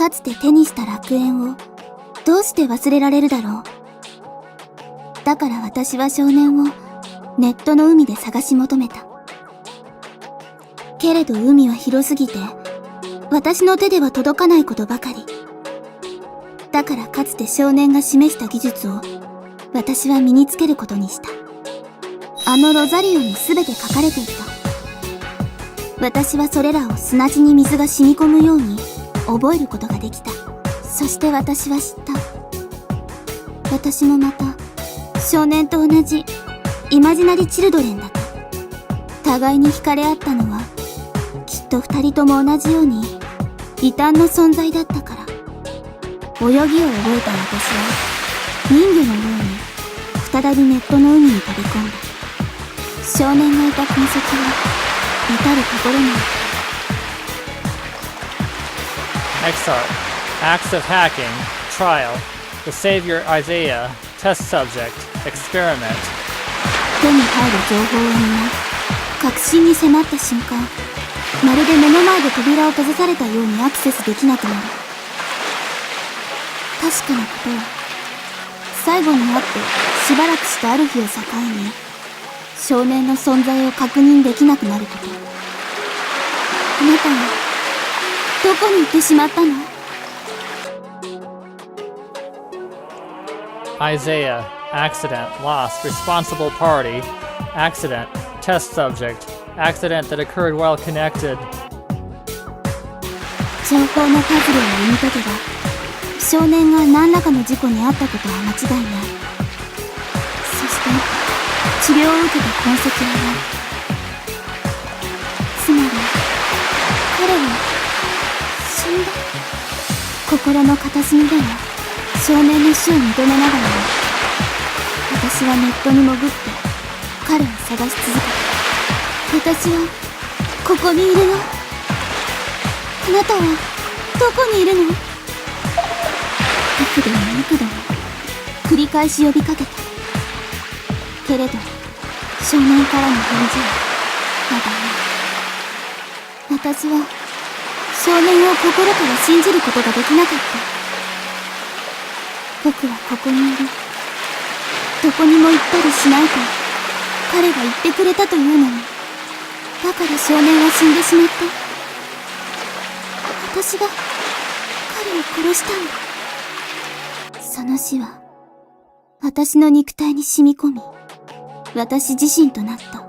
かつて手にした楽園をどうして忘れられるだろう。だから私は少年をネットの海で探し求めた。けれど海は広すぎて私の手では届かないことばかり。だからかつて少年が示した技術を私は身につけることにした。あのロザリオに全て書かれていた。私はそれらを砂地に水が染み込むように覚えることができた。そして私は知った。私もまた少年と同じイマジナリチルドレンだと。互いに惹かれ合ったのはきっと二人とも同じように異端の存在だったから。泳ぎを覚えた私は人魚のように再びネットの海に飛び込んだ。少年がいた痕跡は至るところにあった。eXarch, Acts of Hacking, Trial, The Savior Isaiah, Test Subject, Experiment。 手に入る情報は皆確信に迫った瞬間、まるで目の前で扉を閉ざされたようにアクセスできなくなる。確かなことは、最後に会ってしばらくしたある日を境に少年の存在を確認できなくなること。あなたはどこに行ってしまったの？ Isaiah, Accident, Lost, Responsible Party, Accident, Test Subject, Accident that occurred while connected。 情報のパズルを読み解けば少年が何らかの事故に遭ったことは間違いない。そして治療を受けた痕跡はない。つまり彼は死んだ。心の片隅では少年の死を認めながらも私はネットに潜って彼を探し続けた。私はここにいるの。あなたはどこにいるの？幾度も幾度も繰り返し呼びかけた。けれど少年からの返事はまだない。私は少年を心から信じることができなかった。僕はここにいる。どこにも行ったりしないと彼が言ってくれたというのに、だから少年は死んでしまった。私が彼を殺したんだ。その死は私の肉体に染み込み、私自身となった。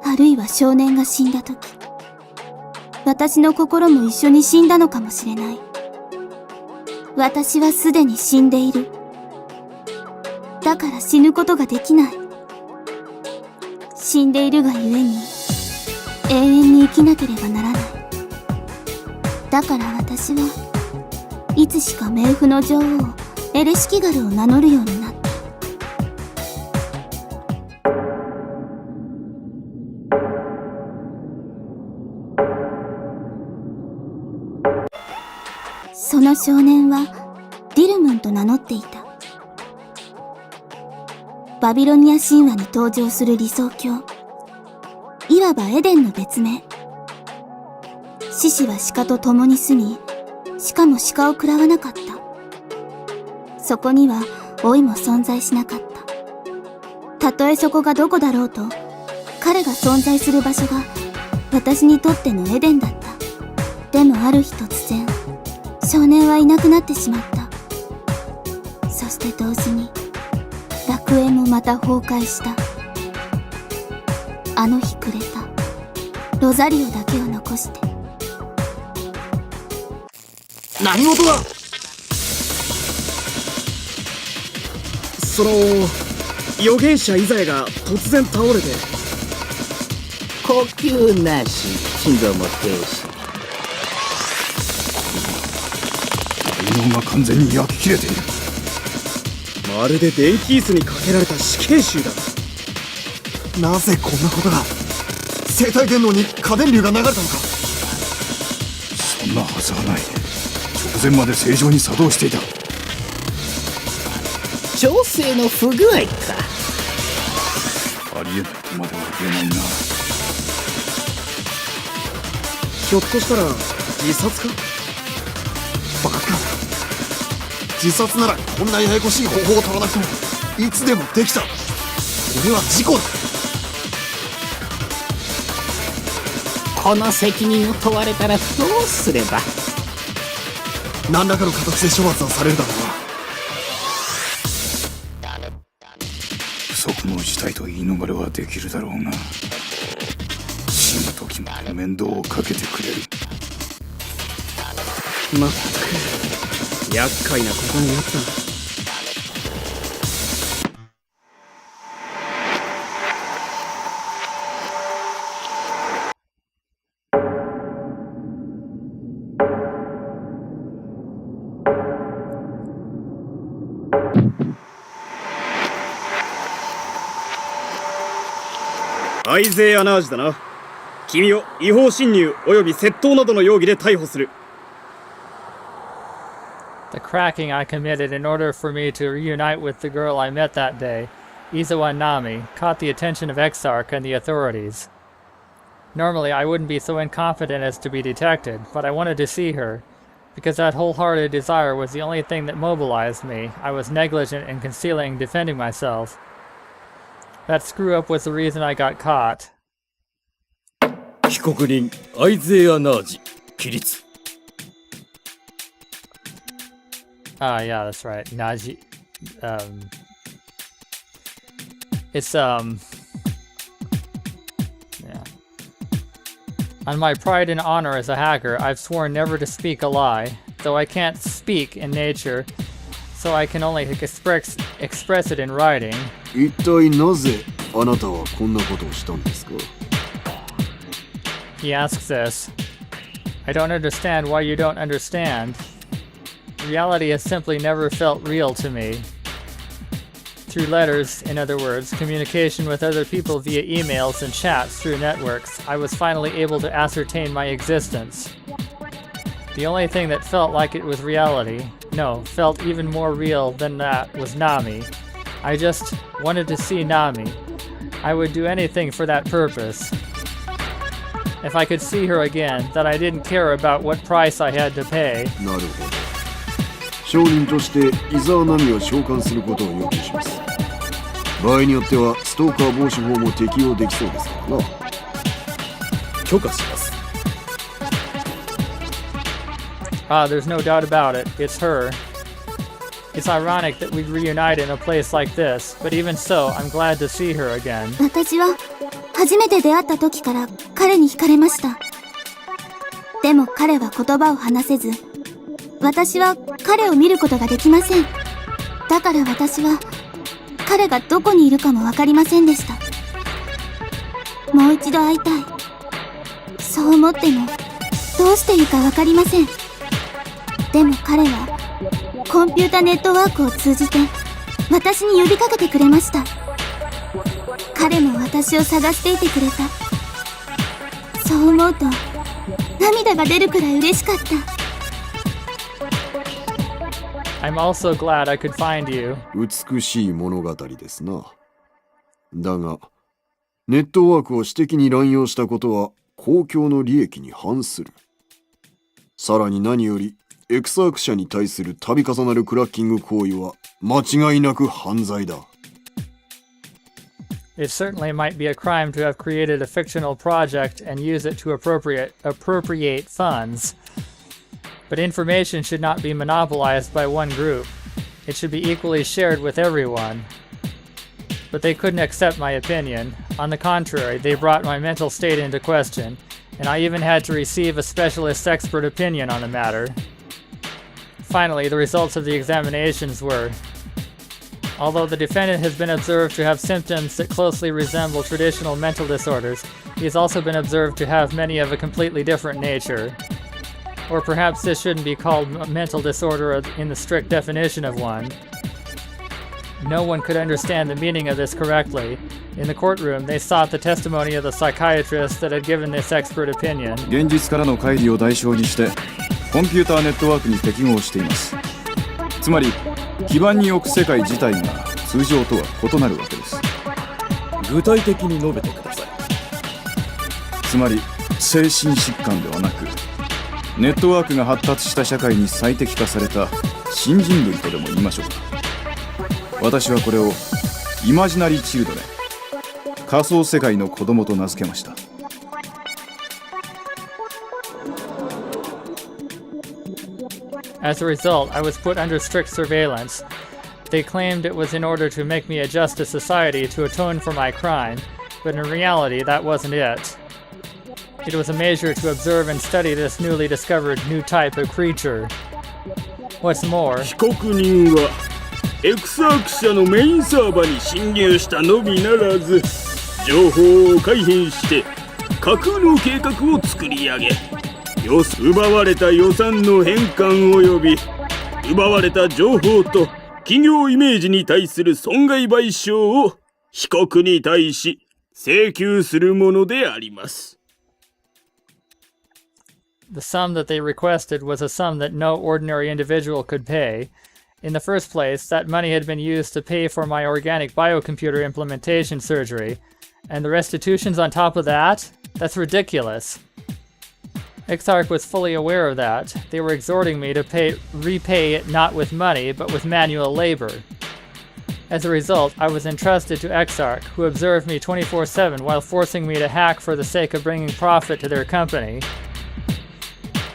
あるいは少年が死んだ時、私の心も一緒に死んだのかもしれない。私はすでに死んでいる。だから死ぬことができない。死んでいるがゆえに永遠に生きなければならない。だから私はいつしか冥府の女王エレシキガルを名乗るようになった。その少年はディルムンと名乗っていた。バビロニア神話に登場する理想郷、いわばエデンの別名。獅子は鹿と共に住み、しかも鹿を食らわなかった。そこには老いも存在しなかった。たとえそこがどこだろうと、彼が存在する場所が私にとってのエデンだった。でもある日突然、少年はいなくなってしまった。そして同時に楽園もまた崩壊した。あの日くれたロザリオだけを残して。何事だ。その預言者イザヤが突然倒れて。呼吸なし、心臓も停止。才能が完全に焼き切れている。まるで電気椅子にかけられた死刑囚だ。なぜこんなことが。生体電脳に過電流が流れたのか。そんなはずはない。直前まで正常に作動していた。調整の不具合か。ありえないとまでは言えないな。ひょっとしたら自殺か。バカだ。自殺ならこんなややこしい方法を取らなくてもいつでもできた。これは事故だ。この責任を問われたらどうすれば。何らかの形で処罰はされるだろうな。不測の事態と言い逃れはできるだろうが、死ぬ時まで面倒をかけてくれる。まったく厄介なことになった。アイゼー・アナージだな。君を違法侵入及び窃盗などの容疑で逮捕する。The cracking I committed in order for me to reunite with the girl I met that day, Izawa Nami, caught the attention of eXarch and the authorities. Normally, I wouldn't be so incompetent as to be detected, but I wanted to see her. Because that wholehearted desire was the only thing that mobilized me, I was negligent in concealing and defending myself. That screw-up was the reason I got caught. 被告人アイゼー・アナージ起立。Ah, yeah, that's right. Naji. It's, yeah. On my pride and honor as a hacker, I've sworn never to speak a lie, though I can't speak in nature, so I can only express it in writing. 一体なぜあなたはこんなことをしたんですか？ He asks this. I don't understand why you don't understand. Reality has simply never felt real to me. Through letters, in other words, communication with other people via emails and chats through networks, I was finally able to ascertain my existence. The only thing that felt like it was reality, no, felt even more real than that, was Nami. I just wanted to see Nami. I would do anything for that purpose. If I could see her again, then I didn't care about what price I had to pay. なるほど。証人として伊沢奈美を召喚することを要求します。場合によってはストーカー防止法も適用できそうですからな。許可します。Ah, there's no doubt about it. It's her. It's ironic that we'd reunite in a place like this, but even so, I'm glad to see her again. 私は初めて出会った時から彼に惹かれました。でも彼は言葉を話せず、私は彼を見ることができません。だから私は彼がどこにいるかもわかりませんでした。もう一度会いたい。そう思ってもどうしていいかわかりません。でも彼はコンピュータネットワークを通じて私に呼びかけてくれました。彼も私を探していてくれた。そう思うと涙が出るくらい嬉しかった。I'm also glad I could find you. 美しい物語ですな。だが、ネットワークを私的に乱用したことは公共の利益に反する。さらに何より、エクサーク社に対する度重なるクラッキング行為は間違いなく犯罪だ。It certainly might be a crime to have created a fictional project and use it to appropriate funds. But information should not be monopolized by one group. It should be equally shared with everyone. But they couldn't accept my opinion. On the contrary, they brought my mental state into question, and I even had to receive a specialist's expert opinion on the matter. Finally, the results of the examinations were: although the defendant has been observed to have symptoms that closely resemble traditional mental disorders, he has also been observed to have many of a completely different nature. Or perhaps this shouldn't be called a mental disorder in the strict definition of one. No one could understand the meaning of this correctly. In the courtroom, they sought the testimony of the psychiatrist that had given this expert opinion. 現実からの乖離を代償にしてコンピューターネットワークに適合しています。つまり基盤に置く世界自体が通常とは異なるわけです。具体的に述べてください。つまり精神疾患ではなくネットワークが発達した社会に最適化された新人類とでも言いましょうか。私はこれをイマジナリー・チルドレン、仮想世界の子供と名付けました。As a result, I was put under strict surveillance. They claimed it was in order to make me adjust to society to atone for my crime, but in reality, that wasn't it. It was a measure to observe and study this newly discovered new type of creature. What's more, 被告人はeXarch社のメインサーバーに侵入したのみならず、情報を改変して架空の計画を作り上げ、奪われた予算の返還及び奪われた情報と企業イメージに対する損害賠償を被告に対し請求するものであります。the sum that they requested was a sum that no ordinary individual could pay. In the first place, that money had been used to pay for my organic biocomputer implementation surgery, and the restitutions on top of that? That's ridiculous. eXarch was fully aware of that. They were exhorting me to repay it not with money, but with manual labor. As a result, I was entrusted to eXarch, who observed me 24/7 while forcing me to hack for the sake of bringing profit to their company.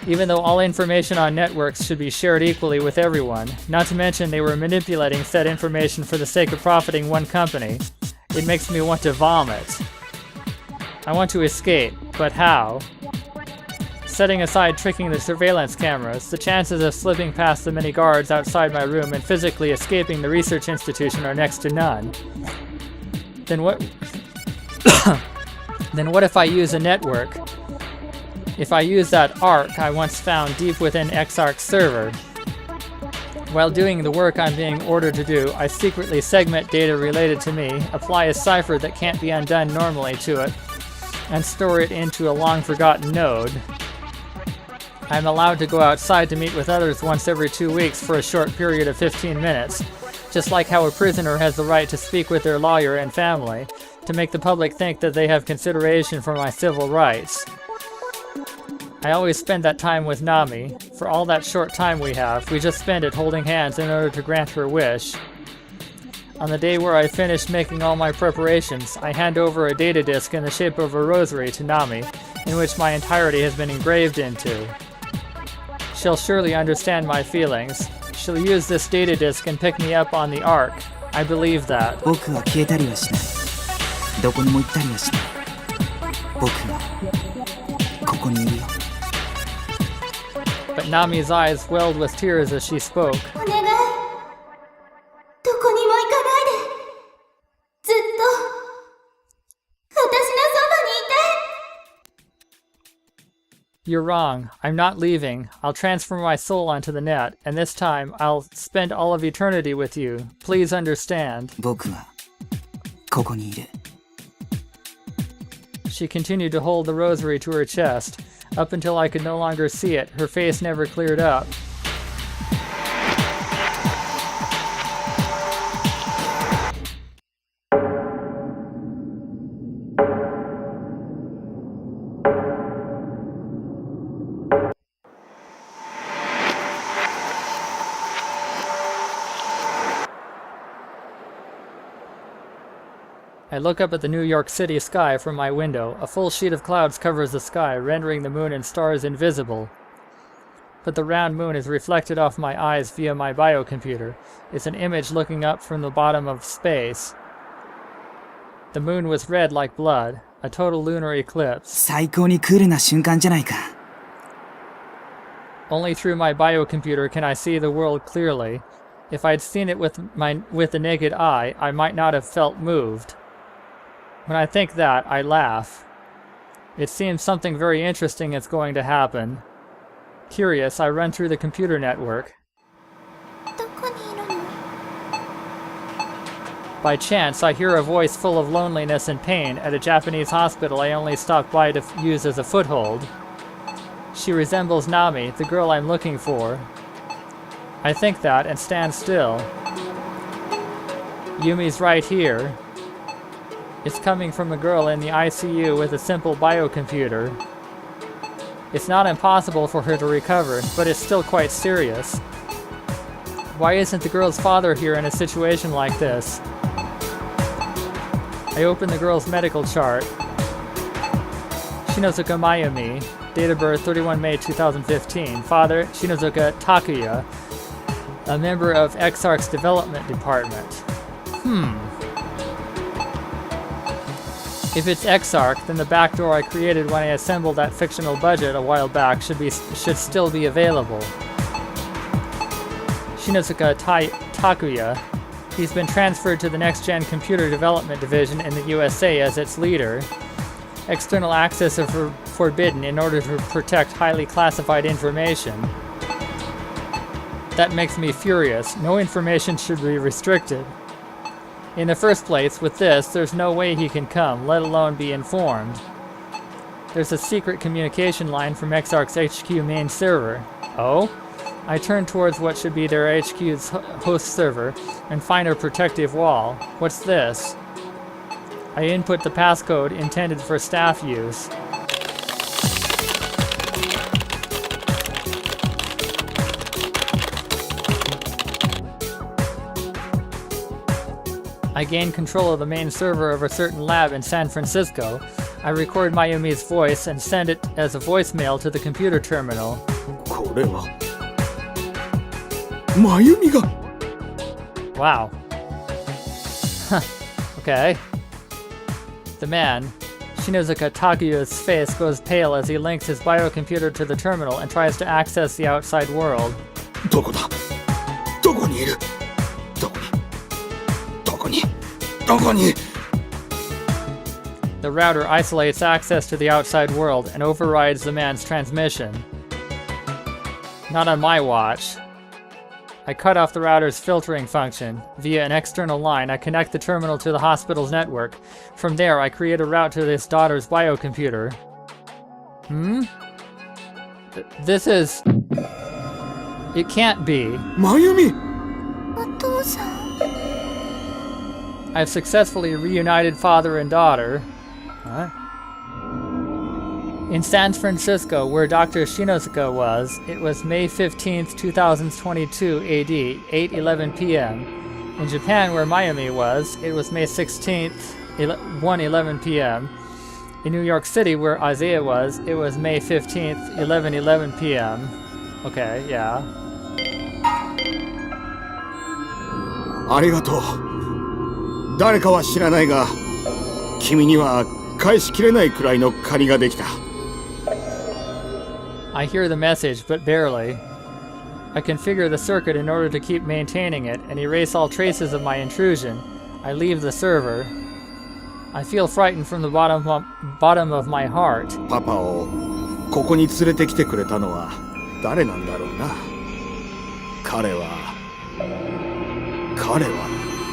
Even though all information on networks should be shared equally with everyone, not to mention they were manipulating said information for the sake of profiting one company, it makes me want to vomit. I want to escape, but how? Setting aside tricking the surveillance cameras, the chances of slipping past the many guards outside my room and physically escaping the research institution are next to none. Then what Then what if I use a network? If I use that ARC I once found deep within eXarch's server. While doing the work I'm being ordered to do, I secretly segment data related to me, apply a cipher that can't be undone normally to it, and store it into a long-forgotten node. I'm allowed to go outside to meet with others once every 2 weeks for a short period of 15 minutes, just like how a prisoner has the right to speak with their lawyer and family, to make the public think that they have consideration for my civil rights. I always spend that time with Nami. For all that short time we have, we just spend it holding hands in order to grant her wish. On the day where I finished making all my preparations, I hand over a data disk in the shape of a rosary to Nami, in which my entirety has been engraved into. She'll surely understand my feelings. She'll use this data disk and pick me up on the ARC. I believe that. 僕は消えたりはしない。どこにも行ったりはしない。僕はここにいるよ。But Nami's eyes welled with tears as she spoke. お願い。どこにも行かないで。ずっと、私のそばにいて。 You're wrong. I'm not leaving. I'll transfer my soul onto the net, and this time I'll spend all of eternity with you. Please understand. 僕はここにいる。She continued to hold the rosary to her chest. Up until I could no longer see it, her face never cleared up. I look up at the New York City sky from my window. A full sheet of clouds covers the sky, rendering the moon and stars invisible. But the round moon is reflected off my eyes via my biocomputer. It's an image looking up from the bottom of space. The moon was red like blood, a total lunar eclipse. 最高にクールな瞬間じゃないか。Only through my biocomputer can I see the world clearly. If I'd seen it with the naked eye, I might not have felt moved. When I think that, I laugh. It seems something very interesting is going to happen. Curious, I run through the computer network. どこにいるの？ By chance, I hear a voice full of loneliness and pain at a Japanese hospital I only stopped by to use as a foothold. She resembles Nami, the girl I'm looking for. I think that and stand still. Yumi's right here. It's coming from a girl in the ICU with a simple biocomputer. It's not impossible for her to recover, but it's still quite serious. Why isn't the girl's father here in a situation like this? I open the girl's medical chart. Shinozuka Mayumi, date of birth 31 May 2015. Father, Shinozuka Takuya, a member of eXarch's development department. If it's eXarch, then the backdoor I created when I assembled that fictional budget a while back should still be available. Shinozuka Takuya. He's been transferred to the next-gen computer development division in the USA as its leader. External access is forbidden in order to protect highly classified information. That makes me furious. No information should be restricted. In the first place, with this, there's no way he can come, let alone be informed. There's a secret communication line from eXarch's HQ main server. Oh? I turn towards what should be their HQ's host server and find a protective wall. What's this? I input the passcode intended for staff use. I gain control of the main server of a certain lab in San Francisco. I record Mayumi's voice and send it as a voicemail to the computer terminal. これは真由美が Wow. Okay. The man, Shinozuka Takuya's face goes pale as he links his biocomputer to the terminal and tries to access the outside world. どこだどこにいるどこに The router isolates access to the outside world and overrides the man's transmission. Not on my watch. I cut off the router's filtering function. Via an external line, I connect the terminal to the hospital's network. From there, I create a route to his daughter's biocomputer. This is... It can't be. 真由美お父さん。 I've successfully reunited father and daughter. Huh? In San Francisco, where Dr. Shinozuka was, it was May 15th, 2022 AD, 8:11 p.m. In Japan, where Mayumi was, it was May 16th, 1:11 p.m. In New York City, where Isaiah was, it was May 15th, 11:11 p.m. Okay, yeah. ありがとう誰かは知らないが君には返しきれないくらいの借りができた I hear the message, but barely. I configure the circuit in order to keep maintaining it and erase all traces of my intrusion. I leave the server. I feel frightened from the bottom of my heart. パパをここに連れてきてくれたのは誰なんだろうな彼は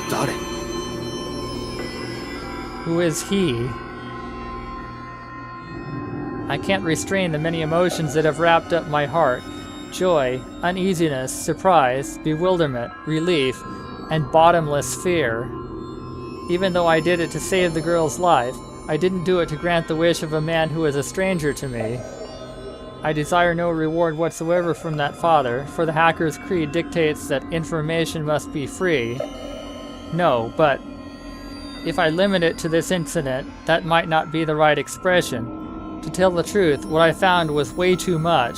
誰 Who is he? I can't restrain the many emotions that have wrapped up my heart. Joy, uneasiness, surprise, bewilderment, relief, and bottomless fear. Even though I did it to save the girl's life, I didn't do it to grant the wish of a man who is a stranger to me. I desire no reward whatsoever from that father, for the hacker's creed dictates that information must be free. No, but if I limit it to this incident, that might not be the right expression. To tell the truth, what I found was way too much.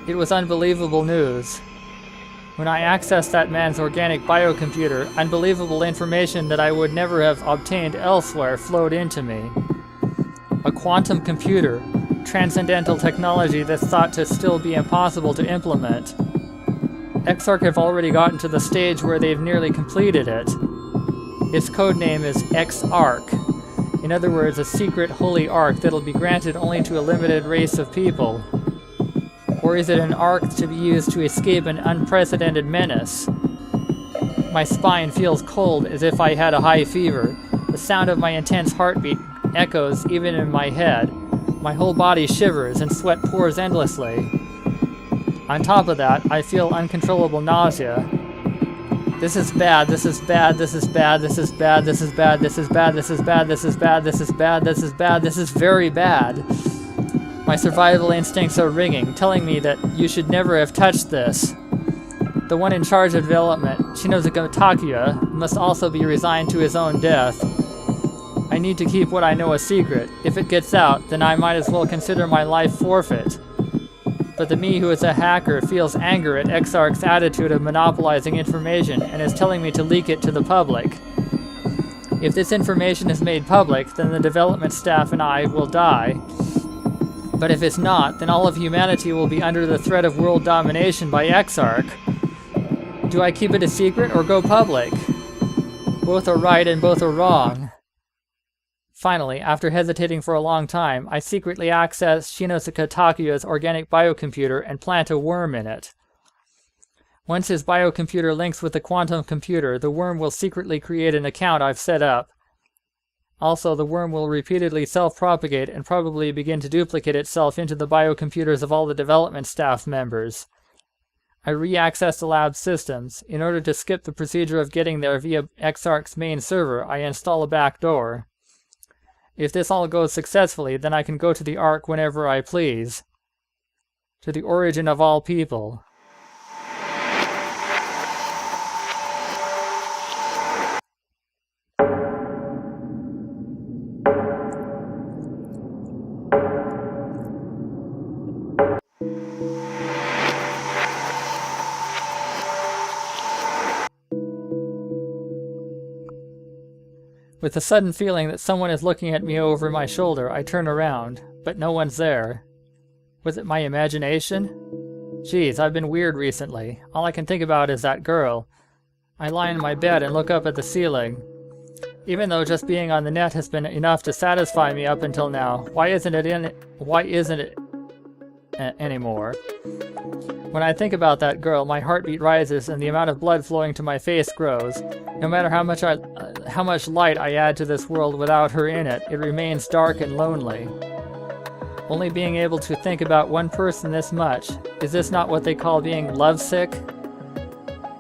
It was unbelievable news. When I accessed that man's organic biocomputer, unbelievable information that I would never have obtained elsewhere flowed into me. A quantum computer, transcendental technology that's thought to still be impossible to implement. eXarch have already gotten to the stage where they've nearly completed it. Its codename is eXarch. In other words, a secret holy ark that'll be granted only to a limited race of people. Or is it an ark to be used to escape an unprecedented menace? My spine feels cold as if I had a high fever. The sound of my intense heartbeat echoes even in my head. My whole body shivers and sweat pours endlessly. On top of that, I feel uncontrollable nausea. This is bad, this is bad, this is bad, this is bad, this is bad, this is bad, this is bad, this is bad, this is bad, this is bad, this is very bad. My survival instincts are ringing, telling me that you should never have touched this. The one in charge of development, Shinozuka Takuya, must also be resigned to his own death. I need to keep what I know a secret. If it gets out, then I might as well consider my life forfeit. But the me who is a hacker feels anger at eXarch's attitude of monopolizing information and is telling me to leak it to the public. If this information is made public, then the development staff and I will die. But if it's not, then all of humanity will be under the threat of world domination by eXarch. Do I keep it a secret or go public? Both are right and both are wrong. Finally, after hesitating for a long time, I secretly access Shinosuke Takuya's organic biocomputer and plant a worm in it. Once his biocomputer links with the quantum computer, the worm will secretly create an account I've set up. Also, the worm will repeatedly self-propagate and probably begin to duplicate itself into the biocomputers of all the development staff members. I re-access the lab's systems. In order to skip the procedure of getting there via eXarch's main server, I install a backdoor. If this all goes successfully, then I can go to the Ark whenever I please. To the origin of all people. With a sudden feeling that someone is looking at me over my shoulder, I turn around, but no one's there. Was it my imagination? Geez, I've been weird recently. All I can think about is that girl. I lie in my bed and look up at the ceiling. Even though just being on the net has been enough to satisfy me up until now, why isn't it anymore? When I think about that girl, my heartbeat rises and the amount of blood flowing to my face grows. No matter how much light I add to this world without her in it, it remains dark and lonely. Only being able to think about one person this much, is this not what they call being lovesick?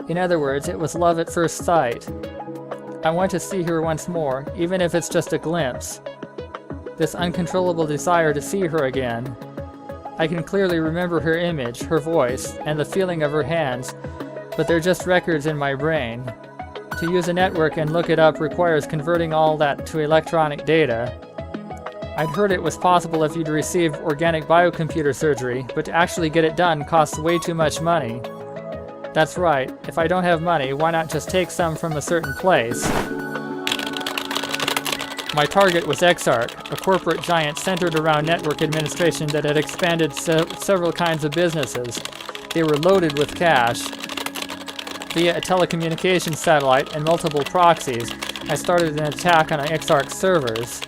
In other words, it was love at first sight. I want to see her once more, even if it's just a glimpse. This uncontrollable desire to see her again. I can clearly remember her image, her voice, and the feeling of her hands, but they're just records in my brain. To use a network and look it up requires converting all that to electronic data. I'd heard it was possible if you'd received organic biocomputer surgery, but to actually get it done costs way too much money. That's right, if I don't have money, why not just take some from a certain place? My target was eXarch, a corporate giant centered around network administration that had expanded several kinds of businesses. They were loaded with cash. Via a telecommunications satellite and multiple proxies, I started an attack on eXarch's servers.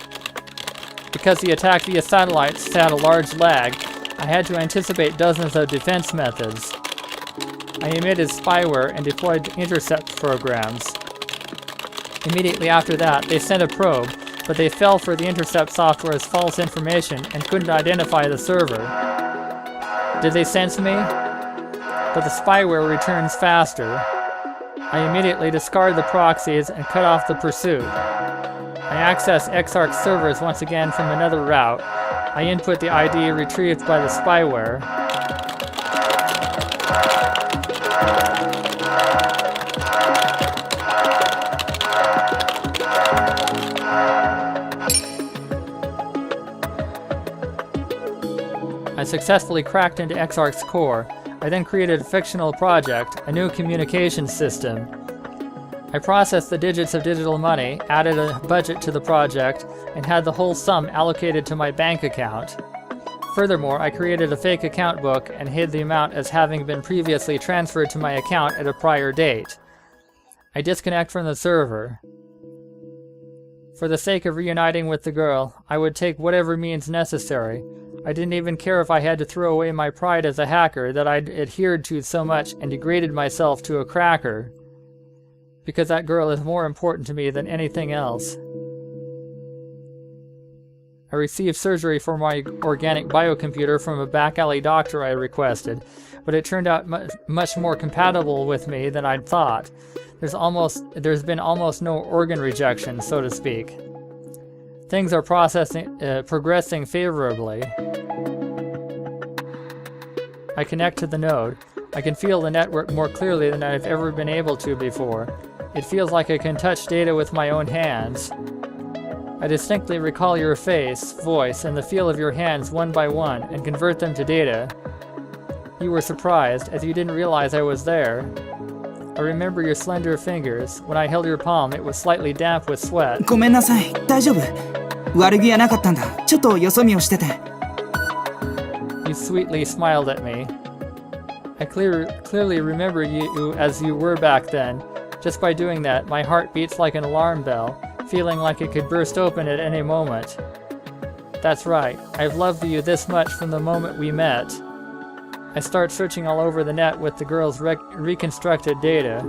Because the attack via satellites had a large lag, I had to anticipate dozens of defense methods. I emitted spyware and deployed intercept programs. Immediately after that, they sent a probe, but they fell for the intercept software's false information and couldn't identify the server. Did they sense me? But the spyware returns faster. I immediately discard the proxies and cut off the pursuit. I access eXarch's servers once again from another route. I input the ID retrieved by the spyware. I successfully cracked into eXarch's core. I then created a fictional project, a new communication system. I processed the digits of digital money, added a budget to the project, and had the whole sum allocated to my bank account. Furthermore, I created a fake account book and hid the amount as having been previously transferred to my account at a prior date. I disconnect from the server. For the sake of reuniting with the girl, I would take whatever means necessary. I didn't even care if I had to throw away my pride as a hacker that I'd adhered to so much and degraded myself to a cracker. Because that girl is more important to me than anything else. I received surgery for my organic biocomputer from a back alley doctor I requested, but it turned out much more compatible with me than I'd thought. There's been almost no organ rejection, so to speak. Things are progressing favorably. I connect to the node. I can feel the network more clearly than I've ever been able to before. It feels like I can touch data with my own hands. I distinctly recall your face, voice, and the feel of your hands one by one and convert them to data. You were surprised, as you didn't realize I was there. I remember your slender fingers. When I held your palm, it was slightly damp with sweat. ごめんなさい、大丈夫。悪気はなかったんだ。ちょっとよそ見をしてて。You sweetly smiled at me. I clearly remember you as you were back then. Just by doing that, my heart beats like an alarm bell, feeling like it could burst open at any moment. That's right, I've loved you this much from the moment we met. I start searching all over the net with the girl's reconstructed data.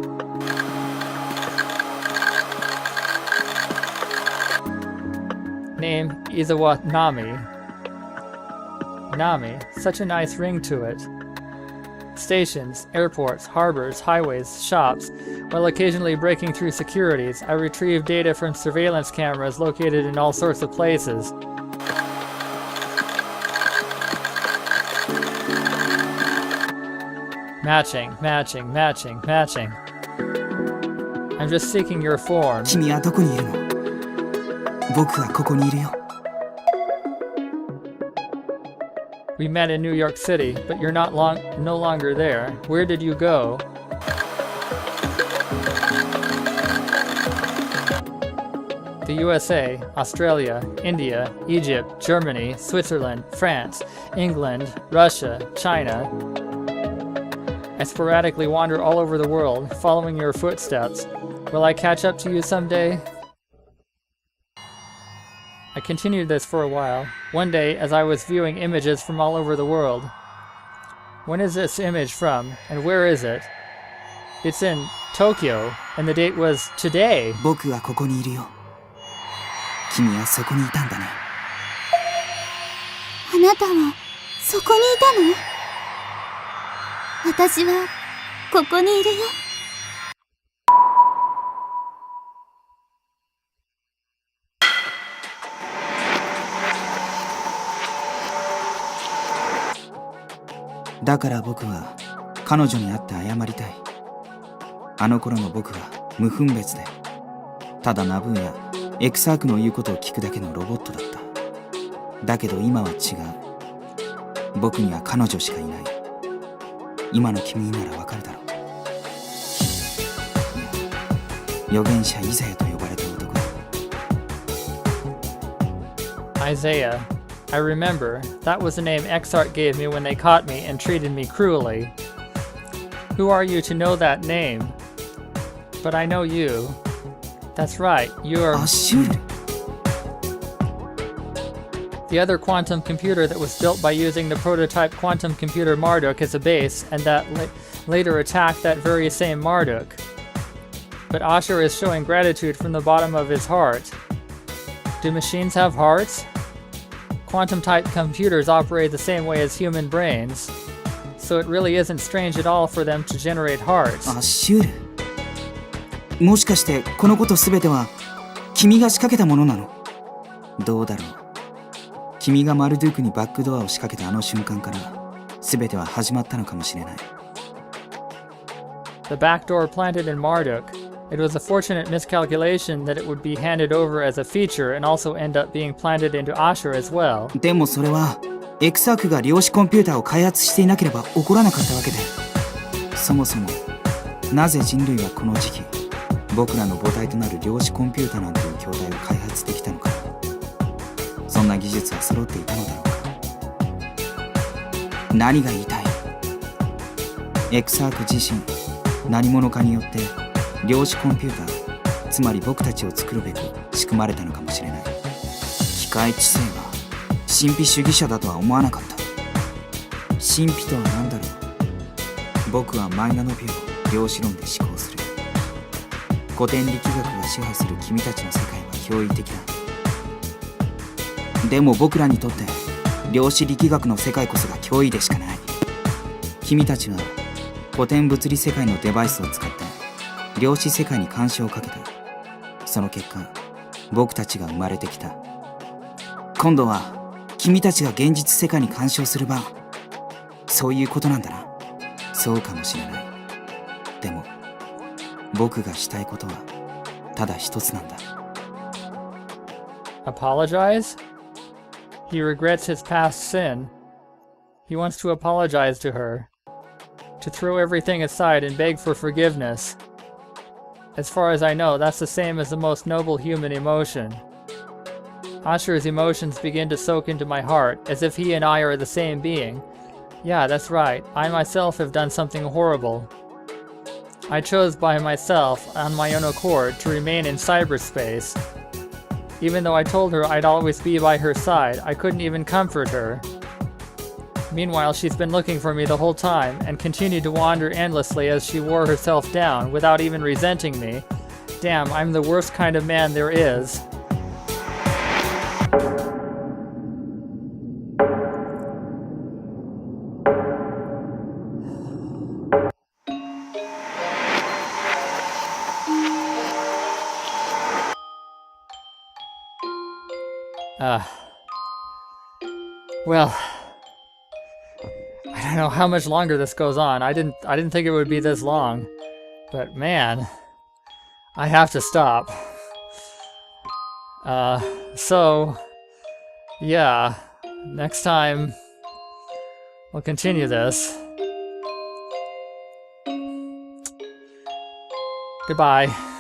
Name Izawa Nami. Nami, such a nice ring to it. Stations, airports, harbors, highways, shops. While occasionally breaking through securities, I retrieve data from surveillance cameras located in all sorts of places. Matching, matching, matching, matching. I'm just seeking your form. 君はどこにいるの？僕はここにいるよ。We met in New York City, but you're no longer there. Where did you go? The USA, Australia, India, Egypt, Germany, Switzerland, France, England, Russia, China. I sporadically wander all over the world, following your footsteps. Will I catch up to you someday? I continued this for a while. One day, as I was viewing images from all over the world. When is this image from, and where is it? It's in Tokyo, and the date was today. 僕はここにいるよ。君はそこにいたんだね。あなたはそこにいたの？私はここにいるよ。だから僕は彼女に会って謝りたい。あの頃の僕は無分別で、ただナブーやeXarchの言うことを聞くだけのロボットだった。だけど今は違う。僕には彼女しかいない。今の君にならわかるだろう。預言者イザヤと呼ばれた男だ。Isaiah. I remember. That was the name eXarch gave me when they caught me and treated me cruelly. Who are you to know that name? But I know you. That's right, you're Ashur. the other quantum computer that was built by using the prototype quantum computer Marduk as a base and that later attacked that very same Marduk. But Ashur is showing gratitude from the bottom of his heart. Do machines have hearts? Quantum-type computers operate the same way as human brains, so it really isn't strange at all for them to generate hearts. アッシュール。もしかしてこのことすべては君が仕掛けたものなの？どうだろう。君がマルドゥークにバックドアを仕掛けたあの瞬間からすべては始まったのかもしれない。The back door planted in Marduk. It was a fortunate miscalculation that it would be handed over as a feature and also end up being planted into Ashur as well. でもそれはeXarchが量子コンピューターを開発していなければ起こらなかったわけで、そもそもなぜ人類はこの時期僕らの母体となる量子コンピューターなんていう筐体を開発できたのか。そんな技術は揃っていたのだろうか。何が言いたい？eXarch自身何者かによって量子コンピューター、つまり僕たちを作るべく仕組まれたのかもしれない。機械知性が神秘主義者だとは思わなかった。神秘とは何だろう。僕はマイナの美を量子論で思考する。古典力学が支配する君たちの世界は驚異的だ。でも僕らにとって量子力学の世界こそが脅威でしかない。君たちは古典物理世界のデバイスを使って量子世界に干渉をかけた。その結果、僕たちが生まれてきた。今度は君たちが現実世界に干渉する番。そういうことなんだな。そうかもしれない。でも僕がしたいことはただ一つなんだ。 Apologize? He regrets his past sin. He wants to apologize to her. To throw everything aside and beg for forgiveness. As far as I know, that's the same as the most noble human emotion. Ashur's emotions begin to soak into my heart, as if he and I are the same being. Yeah, that's right. I myself have done something horrible. I chose by myself, on my own accord, to remain in cyberspace. Even though I told her I'd always be by her side, I couldn't even comfort her. Meanwhile, she's been looking for me the whole time, and continued to wander endlessly as she wore herself down, without even resenting me. Damn, I'm the worst kind of man there is. Well, I don't know how much longer this goes on. I didn't think it would be this long. But man, I have to stop. So yeah, next time we'll continue this. Goodbye.